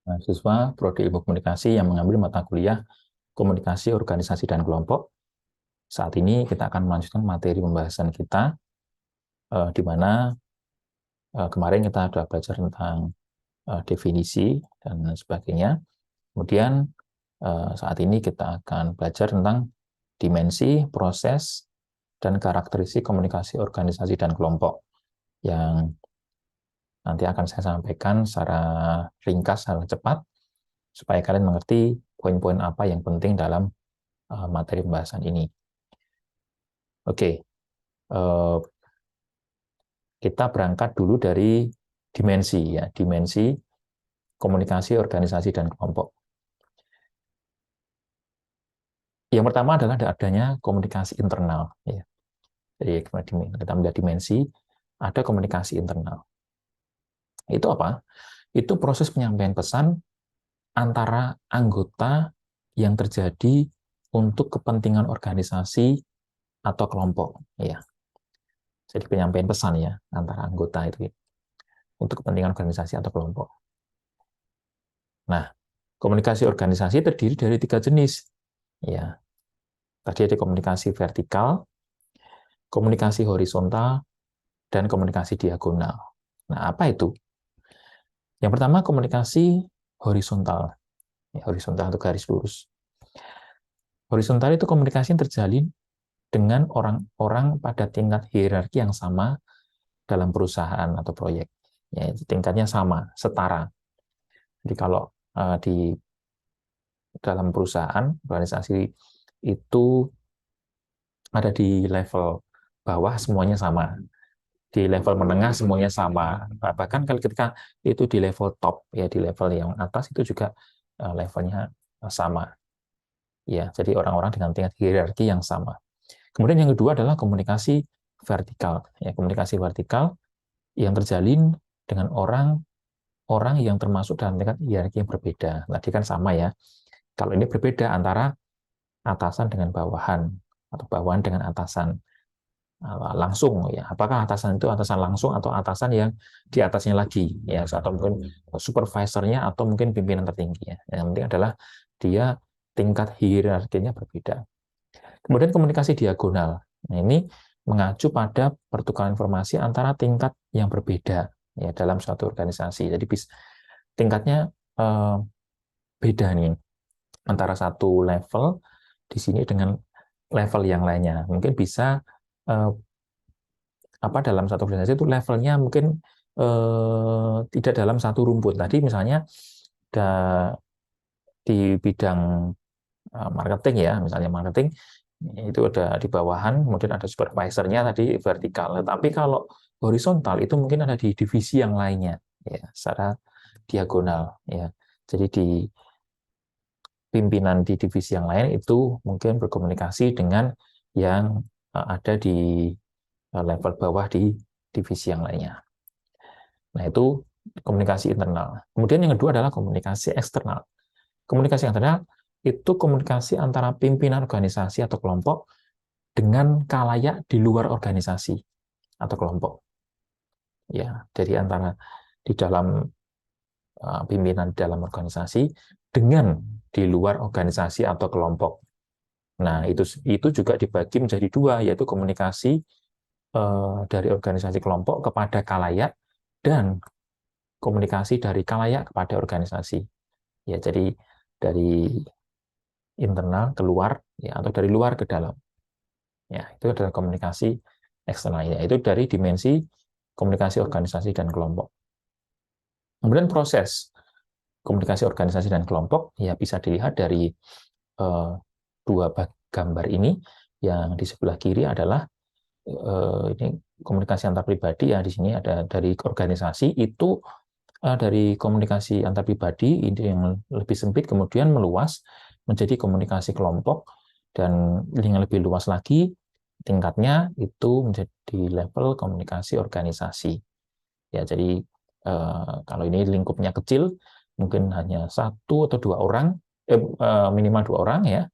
Mahasiswa Prodi Ilmu Komunikasi yang mengambil mata kuliah Komunikasi Organisasi dan Kelompok. Saat ini kita akan melanjutkan materi pembahasan kita, di mana kemarin kita sudah belajar tentang definisi dan sebagainya. Kemudian saat ini kita akan belajar tentang dimensi, proses, dan karakteristik komunikasi organisasi dan kelompok yang nanti akan saya sampaikan secara ringkas, secara cepat, supaya kalian mengerti poin-poin apa yang penting dalam materi pembahasan ini. Oke, kita berangkat dulu dari dimensi, ya, dimensi komunikasi organisasi dan kelompok. Yang pertama adalah adanya komunikasi internal. Ya. Jadi kita melihat dimensi, ada komunikasi internal. Itu apa? Itu proses penyampaian pesan antara anggota yang terjadi untuk kepentingan organisasi atau kelompok. Ya. Jadi penyampaian pesan ya antara anggota itu untuk kepentingan organisasi atau kelompok. Nah, komunikasi organisasi terdiri dari 3 jenis. Ya. Tadi ada komunikasi vertikal, komunikasi horizontal, dan komunikasi diagonal. Nah, apa itu? Yang pertama, komunikasi horizontal. Horizontal atau garis lurus. Horizontal itu komunikasi yang terjalin dengan orang-orang pada tingkat hierarki yang sama dalam perusahaan atau proyek. Ya, tingkatnya sama, setara. Jadi kalau di dalam perusahaan, organisasi itu ada di level bawah semuanya sama. Di level menengah semuanya sama. Bahkan kalau ketika itu di level top, ya di level yang atas itu juga levelnya sama. Ya, jadi orang-orang dengan tingkat hierarki yang sama. Kemudian yang kedua adalah komunikasi vertikal. Ya, komunikasi vertikal yang terjalin dengan orang yang termasuk dalam tingkat hierarki yang berbeda. Tadi kan sama ya. Kalau ini berbeda antara atasan dengan bawahan atau bawahan dengan atasan. Langsung ya, apakah atasan itu atasan langsung atau atasan yang di atasnya lagi ya, atau mungkin supervisornya atau mungkin pimpinan tertinggi ya. Yang penting adalah dia tingkat hierarkinya berbeda. Kemudian komunikasi diagonal. Nah, ini mengacu pada pertukaran informasi antara tingkat yang berbeda ya dalam suatu organisasi. Jadi tingkatnya beda nih antara satu level di sini dengan level yang lainnya. Mungkin bisa dalam satu organisasi itu levelnya mungkin tidak dalam satu rumput. Tadi misalnya di bidang marketing ya, misalnya marketing itu ada di bawahan, kemudian ada supervisornya tadi vertikal. Tapi kalau horizontal itu mungkin ada di divisi yang lainnya, ya, secara diagonal. Ya. Jadi di pimpinan di divisi yang lain itu mungkin berkomunikasi dengan yang ada di level bawah di divisi yang lainnya. Nah, itu komunikasi internal. Kemudian yang kedua adalah komunikasi eksternal. Komunikasi eksternal itu komunikasi antara pimpinan organisasi atau kelompok dengan khalayak di luar organisasi atau kelompok. Ya, jadi antara di dalam pimpinan dalam organisasi dengan di luar organisasi atau kelompok. Nah, itu juga dibagi menjadi 2, yaitu komunikasi dari organisasi kelompok kepada khalayak dan komunikasi dari khalayak kepada organisasi. Ya, jadi dari internal keluar ya, atau dari luar ke dalam. Ya, itu adalah komunikasi eksternal. Ya, itu dari dimensi komunikasi organisasi dan kelompok. Kemudian proses komunikasi organisasi dan kelompok ya bisa dilihat dari 2 gambar ini. Yang di sebelah kiri adalah ini komunikasi antar pribadi ya, di sini ada dari organisasi itu dari komunikasi antar pribadi ini yang lebih sempit kemudian meluas menjadi komunikasi kelompok, dan yang lebih luas lagi tingkatnya itu menjadi level komunikasi organisasi. Ya, jadi kalau ini lingkupnya kecil mungkin hanya 1 atau 2 orang, minimal 2 orang ya.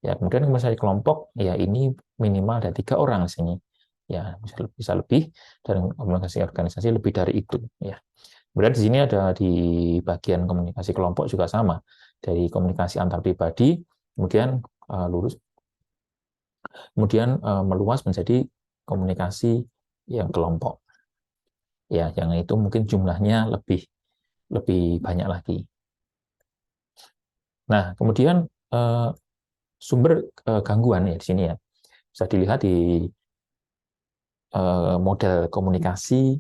Ya, kemudian misalnya kelompok, ya ini minimal ada 3 orang di sini. Ya, bisa lebih, dan komunikasi organisasi lebih dari itu. Ya. Kemudian di sini ada di bagian komunikasi kelompok juga sama, dari komunikasi antar pribadi, kemudian lurus, kemudian meluas menjadi komunikasi yang kelompok. Ya, yang itu mungkin jumlahnya lebih lebih banyak lagi. Nah, kemudian sumber gangguan ya di sini ya bisa dilihat di model komunikasi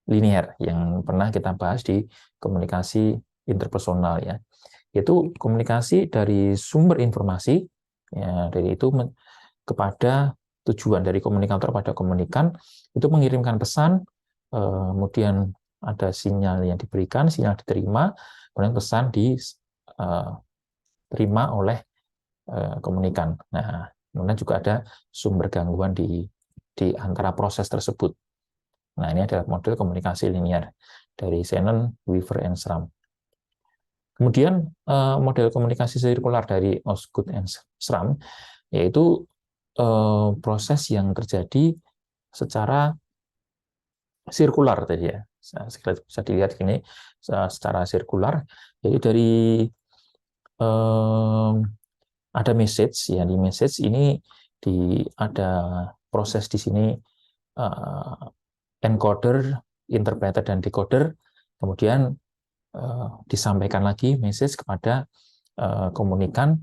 linear yang pernah kita bahas di komunikasi interpersonal ya, yaitu komunikasi dari sumber informasi ya, dari itu kepada tujuan, dari komunikator pada komunikan, itu mengirimkan pesan, kemudian ada sinyal yang diberikan, sinyal diterima, kemudian pesan diterima oleh komunikan. Nah, kemudian juga ada sumber gangguan di antara proses tersebut. Nah, ini adalah model komunikasi linear dari Shannon, Weaver, and Schramm. Kemudian model komunikasi sirkular dari Osgood and Schramm, yaitu proses yang terjadi secara sirkular tadi ya. Bisa dilihat ini secara sirkular, jadi dari ada message ya, di message ini ada proses di sini encoder, interpreter, dan decoder, kemudian disampaikan lagi message kepada komunikan,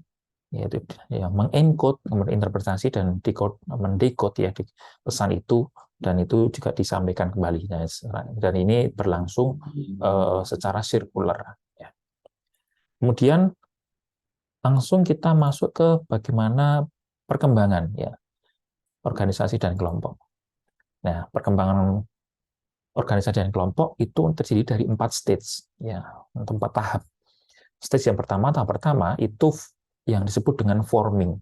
yaitu yang mengencode, kemudian interpretasi dan mendecode ya di pesan itu, dan itu juga disampaikan kembali. Dan ini berlangsung secara sirkular. Ya. Kemudian langsung kita masuk ke bagaimana perkembangan ya organisasi dan kelompok. Nah, perkembangan organisasi dan kelompok itu terdiri dari 4 stage ya, 4 tahap. Stage yang pertama, tahap pertama itu yang disebut dengan forming.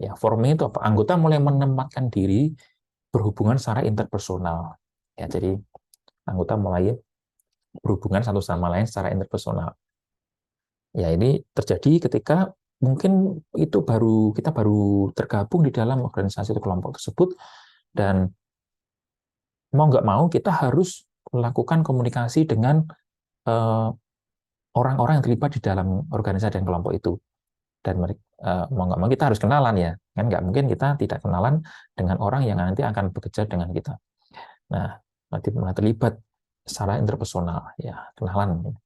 Ya, forming itu apa? Anggota mulai menempatkan diri berhubungan secara interpersonal. Ya, jadi anggota mulai berhubungan satu sama lain secara interpersonal. Ya, ini terjadi ketika mungkin kita baru tergabung di dalam organisasi atau kelompok tersebut, dan mau nggak mau kita harus melakukan komunikasi dengan orang-orang yang terlibat di dalam organisasi dan kelompok itu. Dan mau nggak mau kita harus kenalan ya, kan nggak mungkin kita tidak kenalan dengan orang yang nanti akan bekerja dengan kita. Nah, nanti mulai terlibat secara interpersonal ya, kenalan.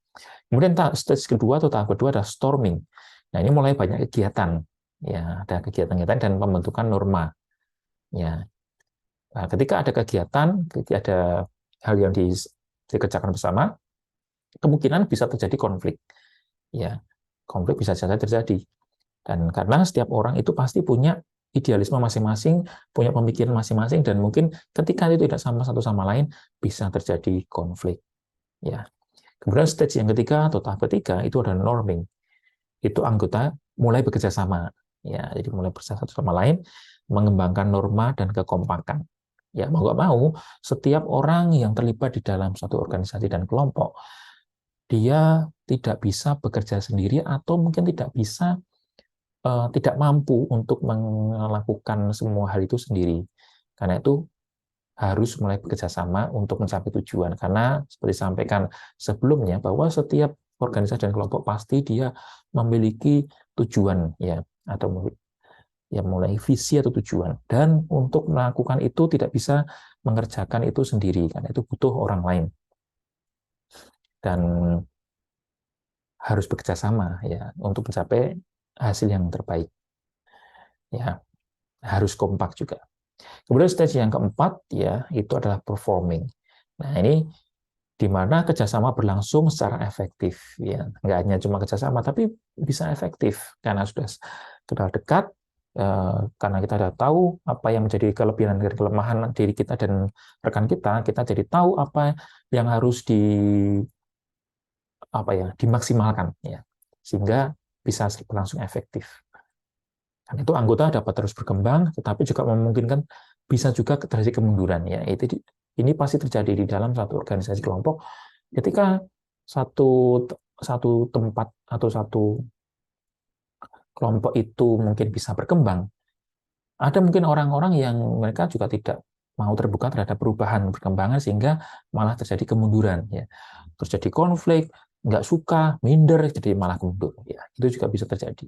Kemudian stage kedua atau tahap kedua adalah storming. Nah, ini mulai banyak kegiatan ya, ada kegiatan-kegiatan dan pembentukan norma ya. Nah, ketika ada kegiatan, ketika ada hal yang dikerjakan bersama, kemungkinan bisa terjadi konflik ya, konflik bisa saja terjadi. Dan karena setiap orang itu pasti punya idealisme masing-masing, punya pemikiran masing-masing, dan mungkin ketika itu tidak sama satu sama lain, bisa terjadi konflik. Ya. Kemudian stage yang ketiga atau tahap ketiga itu adalah norming. Itu anggota mulai bekerja sama. Ya, jadi mulai bekerja satu sama lain, mengembangkan norma dan kekompakan. Ya, mau nggak mau, setiap orang yang terlibat di dalam suatu organisasi dan kelompok, dia tidak bisa bekerja sendiri atau mungkin tidak mampu untuk melakukan semua hal itu sendiri. Karena itu harus mulai bekerja sama untuk mencapai tujuan. Karena seperti disampaikan sebelumnya bahwa setiap organisasi dan kelompok pasti dia memiliki tujuan ya, atau ya mulai visi atau tujuan. Dan untuk melakukan itu tidak bisa mengerjakan itu sendiri, karena itu butuh orang lain. Dan harus bekerja sama ya untuk mencapai hasil yang terbaik. Ya, harus kompak juga. Kemudian stage yang keempat ya itu adalah performing. Nah, ini di mana kerjasama berlangsung secara efektif ya, nggak hanya cuma kerjasama tapi bisa efektif karena sudah kenal dekat, karena kita sudah tahu apa yang menjadi kelebihan dan kelemahan diri kita dan rekan kita, kita jadi tahu apa yang harus dimaksimalkan ya, sehingga bisa berlangsung efektif. Dan itu anggota dapat terus berkembang, tetapi juga memungkinkan bisa juga terjadi kemunduran ya. Ini pasti terjadi di dalam satu organisasi kelompok ketika satu satu tempat atau satu kelompok itu mungkin bisa berkembang. Ada mungkin orang-orang yang mereka juga tidak mau terbuka terhadap perubahan perkembangan sehingga malah terjadi kemunduran ya. Terjadi konflik, nggak suka, minder, jadi malah mundur ya. Itu juga bisa terjadi.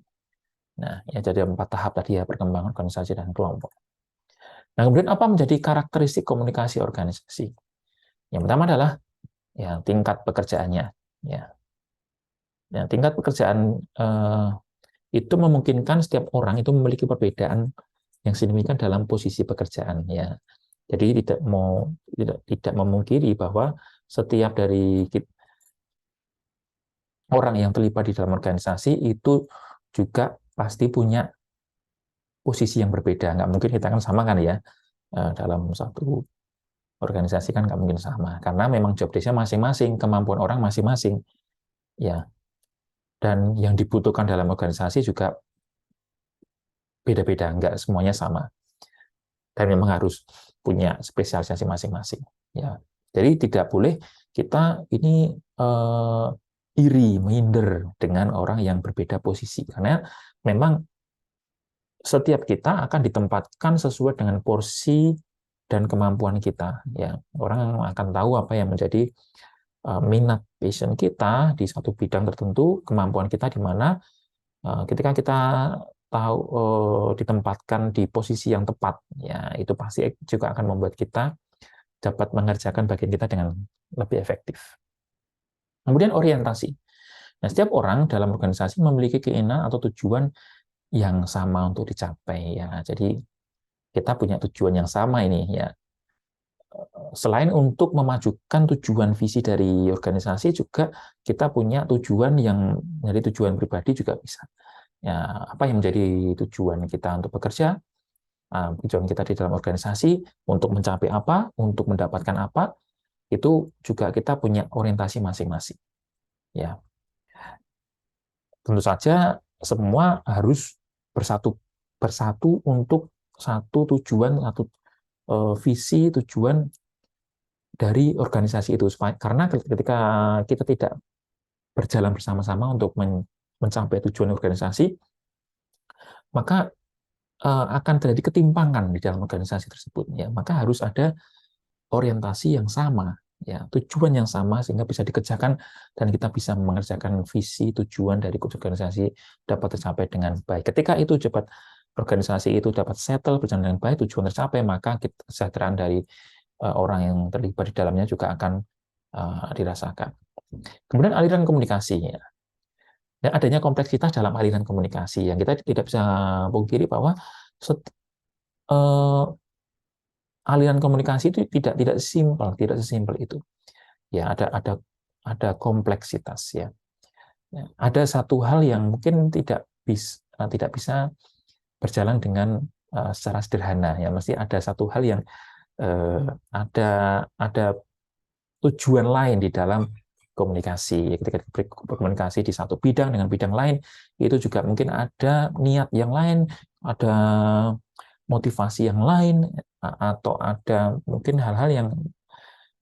Nah, ya jadi 4 tahap tadi ya, perkembangan organisasi dan kelompok. Nah, kemudian apa menjadi karakteristik komunikasi organisasi? Yang pertama adalah ya tingkat pekerjaannya ya. Ya, tingkat pekerjaan itu memungkinkan setiap orang itu memiliki perbedaan yang signifikan dalam posisi pekerjaan ya. Jadi tidak memungkiri bahwa setiap dari orang yang terlibat di dalam organisasi itu juga pasti punya posisi yang berbeda. Nggak mungkin kita kan sama kan ya, dalam satu organisasi kan nggak mungkin sama. Karena memang job desk-nya masing-masing, kemampuan orang masing-masing. Ya, dan yang dibutuhkan dalam organisasi juga beda-beda, nggak semuanya sama. Dan memang harus punya spesialisasi masing-masing. Ya, jadi tidak boleh kita ini iri, minder dengan orang yang berbeda posisi. Karena memang setiap kita akan ditempatkan sesuai dengan porsi dan kemampuan kita. Ya, orang akan tahu apa yang menjadi minat passion kita di satu bidang tertentu, kemampuan kita di mana. Ketika kita tahu ditempatkan di posisi yang tepat, ya itu pasti juga akan membuat kita dapat mengerjakan bagian kita dengan lebih efektif. Kemudian orientasi. Nah, setiap orang dalam organisasi memiliki keinginan atau tujuan yang sama untuk dicapai ya. Jadi kita punya tujuan yang sama ini ya. Selain untuk memajukan tujuan visi dari organisasi, juga kita punya tujuan yang menjadi tujuan pribadi juga bisa. Ya, apa yang menjadi tujuan kita untuk bekerja, tujuan kita di dalam organisasi, untuk mencapai apa, untuk mendapatkan apa, itu juga kita punya orientasi masing-masing. Ya, tentu saja semua harus bersatu untuk satu tujuan, satu visi, tujuan dari organisasi itu. Karena ketika kita tidak berjalan bersama-sama untuk mencapai tujuan organisasi, maka akan terjadi ketimpangan di dalam organisasi tersebut. Ya, maka harus ada orientasi yang sama, ya, tujuan yang sama sehingga bisa dikerjakan dan kita bisa mengerjakan visi tujuan dari organisasi dapat tercapai dengan baik. Ketika itu cepat organisasi itu dapat settle berjalan dengan baik, tujuan tercapai, maka kesejahteraan dari orang yang terlibat di dalamnya juga akan dirasakan. Kemudian aliran komunikasi. Ya. Dan adanya kompleksitas dalam aliran komunikasi yang kita tidak bisa pungkiri bahwa aliran komunikasi itu tidak sesimpel itu. Ya, ada kompleksitas ya. Ya, ada satu hal yang mungkin tidak bisa berjalan dengan secara sederhana ya. Mesti ada satu hal yang ada tujuan lain di dalam komunikasi. Ketika berkomunikasi di satu bidang dengan bidang lain, itu juga mungkin ada niat yang lain, ada motivasi yang lain, atau ada mungkin hal-hal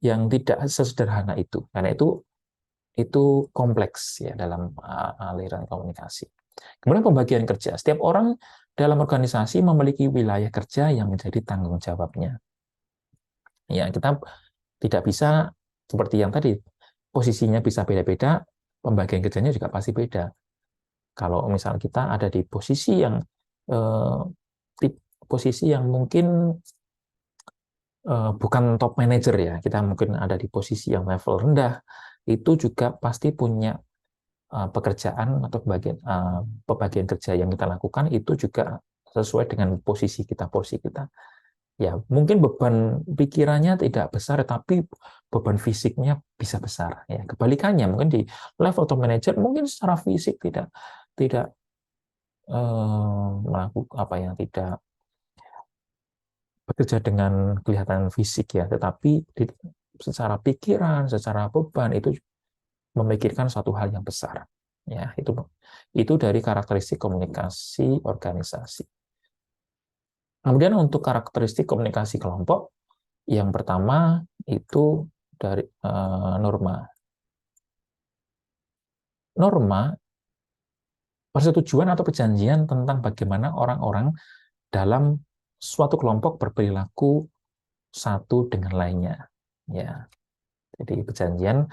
yang tidak sesederhana itu. Karena itu kompleks ya dalam aliran komunikasi. Kemudian pembagian kerja. Setiap orang dalam organisasi memiliki wilayah kerja yang menjadi tanggung jawabnya. Ya, kita tidak bisa seperti yang tadi, posisinya bisa beda-beda, pembagian kerjanya juga pasti beda. Kalau misal kita ada di posisi yang mungkin bukan top manager ya, kita mungkin ada di posisi yang level rendah, itu juga pasti punya pekerjaan atau pembagian kerja yang kita lakukan itu juga sesuai dengan posisi kita, porsi kita. Ya, mungkin beban pikirannya tidak besar, tapi beban fisiknya bisa besar. Ya, kebalikannya, mungkin di level top manager mungkin secara fisik tidak melakukan tidak bekerja dengan kelihatan fisik ya, tetapi secara pikiran, secara beban itu memikirkan suatu hal yang besar. Ya, itu dari karakteristik komunikasi organisasi. Kemudian untuk karakteristik komunikasi kelompok, yang pertama itu dari norma. Norma persetujuan atau perjanjian tentang bagaimana orang-orang dalam suatu kelompok berperilaku satu dengan lainnya. Ya, jadi perjanjian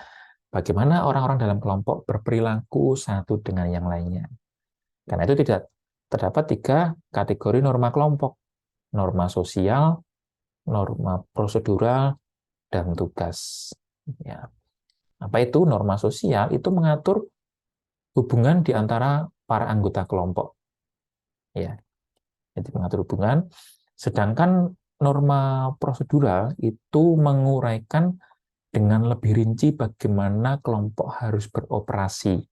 bagaimana orang-orang dalam kelompok berperilaku satu dengan yang lainnya. Karena itu tidak terdapat 3 kategori norma kelompok: norma sosial, norma prosedural, dan tugas. Ya. Apa itu norma sosial? Itu mengatur hubungan di antara para anggota kelompok. Ya, jadi mengatur hubungan. Sedangkan norma prosedural itu menguraikan dengan lebih rinci bagaimana kelompok harus beroperasi.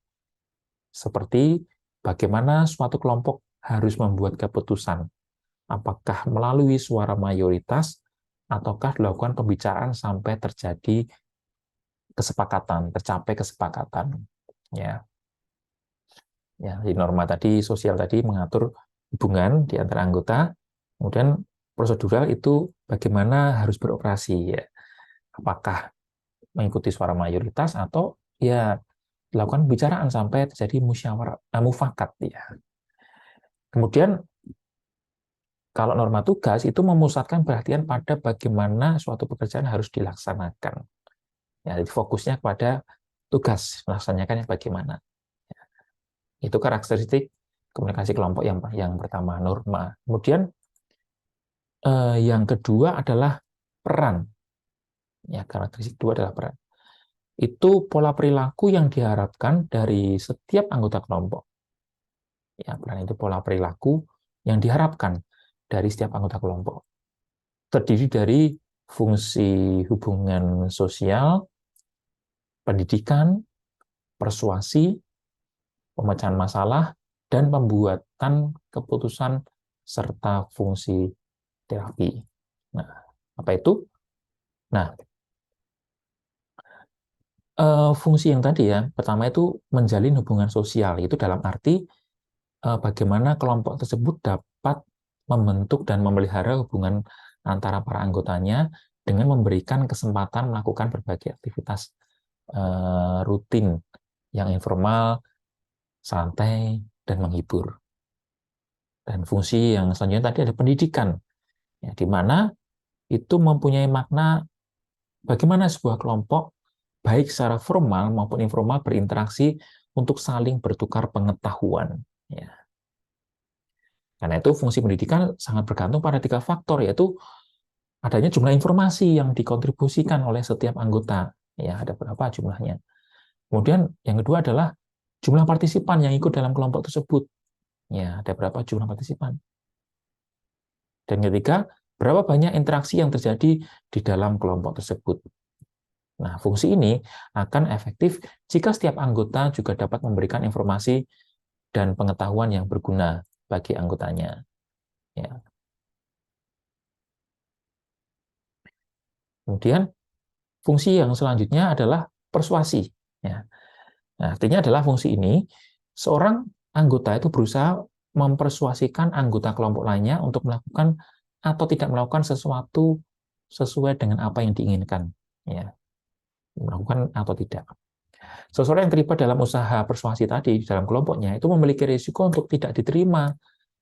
Seperti bagaimana suatu kelompok harus membuat keputusan. Apakah melalui suara mayoritas, ataukah dilakukan pembicaraan sampai terjadi kesepakatan, tercapai kesepakatan. Ya, ya, di norma tadi, sosial tadi mengatur hubungan di antara anggota, kemudian prosedural itu bagaimana harus beroperasi, ya. Apakah mengikuti suara mayoritas atau ya dilakukan pembicaraan sampai terjadi musyawarah, mufakat, ya. Kemudian kalau norma tugas itu memusatkan perhatian pada bagaimana suatu pekerjaan harus dilaksanakan. Ya, jadi fokusnya kepada tugas, melaksanakannya bagaimana. Itu karakteristik komunikasi kelompok yang pertama, norma. Kemudian yang kedua adalah peran. Ya, karakteristik kedua adalah peran. Itu pola perilaku yang diharapkan dari setiap anggota kelompok. Ya, peran itu pola perilaku yang diharapkan dari setiap anggota kelompok. Terdiri dari fungsi hubungan sosial, pendidikan, persuasi, pemecahan masalah, dan pembuatan keputusan serta fungsi terapi. Nah, apa itu? Nah, fungsi yang tadi ya, pertama itu menjalin hubungan sosial, itu dalam arti bagaimana kelompok tersebut dapat membentuk dan memelihara hubungan antara para anggotanya dengan memberikan kesempatan melakukan berbagai aktivitas rutin yang informal, santai, dan menghibur. Dan fungsi yang selanjutnya tadi ada pendidikan, ya, di mana itu mempunyai makna bagaimana sebuah kelompok baik secara formal maupun informal berinteraksi untuk saling bertukar pengetahuan. Ya. Karena itu fungsi pendidikan sangat bergantung pada 3 faktor, yaitu adanya jumlah informasi yang dikontribusikan oleh setiap anggota. Ya, ada berapa jumlahnya. Kemudian yang kedua adalah jumlah partisipan yang ikut dalam kelompok tersebut. Ya, ada berapa jumlah partisipan. Dan ketiga, berapa banyak interaksi yang terjadi di dalam kelompok tersebut. Nah, fungsi ini akan efektif jika setiap anggota juga dapat memberikan informasi dan pengetahuan yang berguna bagi anggotanya. Ya. Kemudian, fungsi yang selanjutnya adalah persuasi. Ya. Nah, artinya adalah fungsi ini, seorang anggota itu berusaha mempersuasikan anggota kelompok lainnya untuk melakukan atau tidak melakukan sesuatu sesuai dengan apa yang diinginkan. Ya. Melakukan atau tidak. Seseorang yang terlibat dalam usaha persuasi tadi di dalam kelompoknya itu memiliki risiko untuk tidak diterima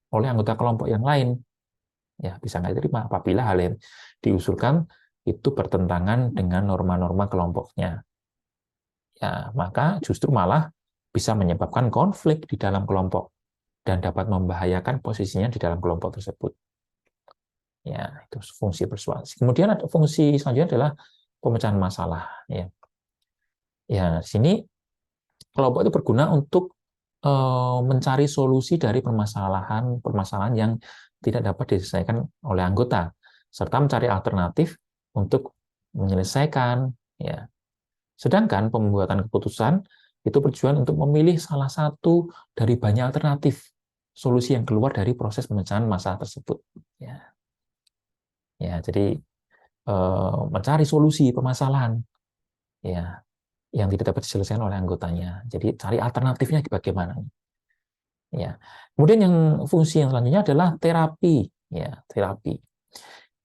oleh anggota kelompok yang lain. Ya, bisa nggak diterima apabila hal yang diusulkan itu bertentangan dengan norma-norma kelompoknya. Ya, maka justru malah bisa menyebabkan konflik di dalam kelompok dan dapat membahayakan posisinya di dalam kelompok tersebut. Ya, itu fungsi persuasi. Kemudian ada fungsi selanjutnya adalah pemecahan masalah. Ya, ya, sini kelompok itu berguna untuk mencari solusi dari permasalahan yang tidak dapat diselesaikan oleh anggota, serta mencari alternatif untuk menyelesaikan. Ya. Sedangkan pembuatan keputusan itu bertujuan untuk memilih salah satu dari banyak alternatif solusi yang keluar dari proses pemecahan masalah tersebut. Ya, ya, jadi mencari solusi permasalahan. Ya, yang tidak dapat diselesaikan oleh anggotanya. Jadi cari alternatifnya bagaimana. Ya. Kemudian yang fungsi yang selanjutnya adalah terapi. Ya, terapi.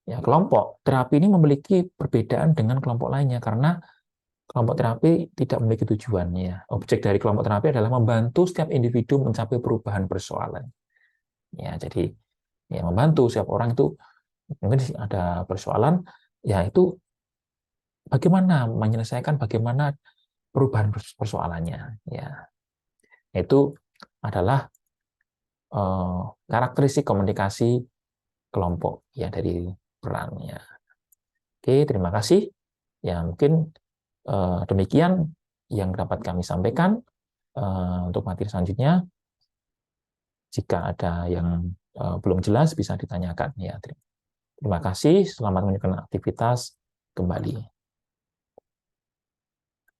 Ya, kelompok terapi ini memiliki perbedaan dengan kelompok lainnya karena kelompok terapi tidak memiliki tujuan. Ya. Objek dari kelompok terapi adalah membantu setiap individu mencapai perubahan persoalan. Ya, jadi ya membantu setiap orang itu mungkin ada persoalan, Ya itu bagaimana menyelesaikan, bagaimana perubahan persoalannya. Ya, itu adalah karakteristik komunikasi kelompok ya dari perannya. Oke, terima kasih. Ya mungkin demikian yang dapat kami sampaikan. Untuk materi selanjutnya, jika ada yang belum jelas bisa ditanyakan. Ya, terima kasih. Selamat melanjutkan aktivitas kembali.